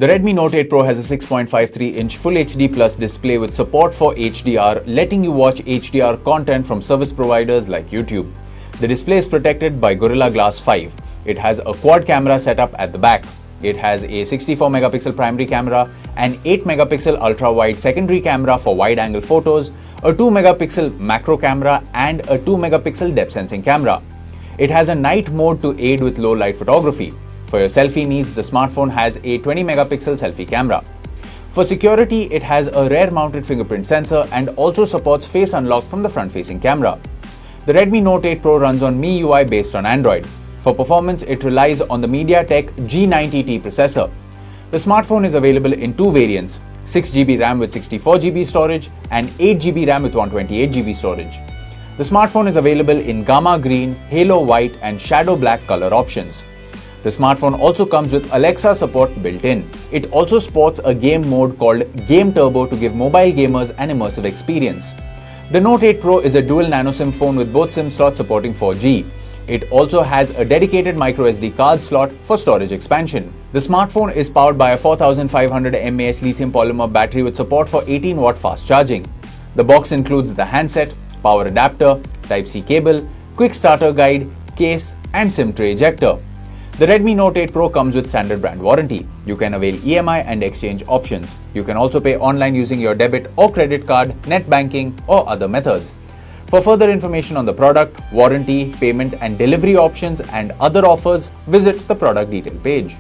The Redmi Note 8 Pro has a 6.53-inch Full HD Plus display with support for HDR, letting you watch HDR content from service providers like YouTube. The display is protected by Gorilla Glass 5. It has a quad camera setup at the back. It has a 64-megapixel primary camera, an 8-megapixel ultra-wide secondary camera for wide-angle photos, a 2-megapixel macro camera, and a 2-megapixel depth sensing camera. It has a night mode to aid with low-light photography. For your selfie needs, the smartphone has a 20-megapixel selfie camera. For security, it has a rear-mounted fingerprint sensor and also supports face unlock from the front-facing camera. The Redmi Note 8 Pro runs on MIUI based on Android. For performance, it relies on the MediaTek G90T processor. The smartphone is available in two variants, 6GB RAM with 64GB storage and 8GB RAM with 128GB storage. The smartphone is available in Gamma Green, Halo White and Shadow Black color options. The smartphone also comes with Alexa support built in. It also sports a game mode called Game Turbo to give mobile gamers an immersive experience. The Note 8 Pro is a dual nano SIM phone with both SIM slots supporting 4G. It also has a dedicated microSD card slot for storage expansion. The smartphone is powered by a 4500 mAh lithium polymer battery with support for 18-watt fast charging. The box includes the handset, power adapter, Type-C cable, quick starter guide, case and SIM tray ejector. The Redmi Note 8 Pro comes with standard brand warranty. You can avail EMI and exchange options. You can also pay online using your debit or credit card, net banking or other methods. For further information on the product, warranty, payment and delivery options and other offers, visit the product detail page.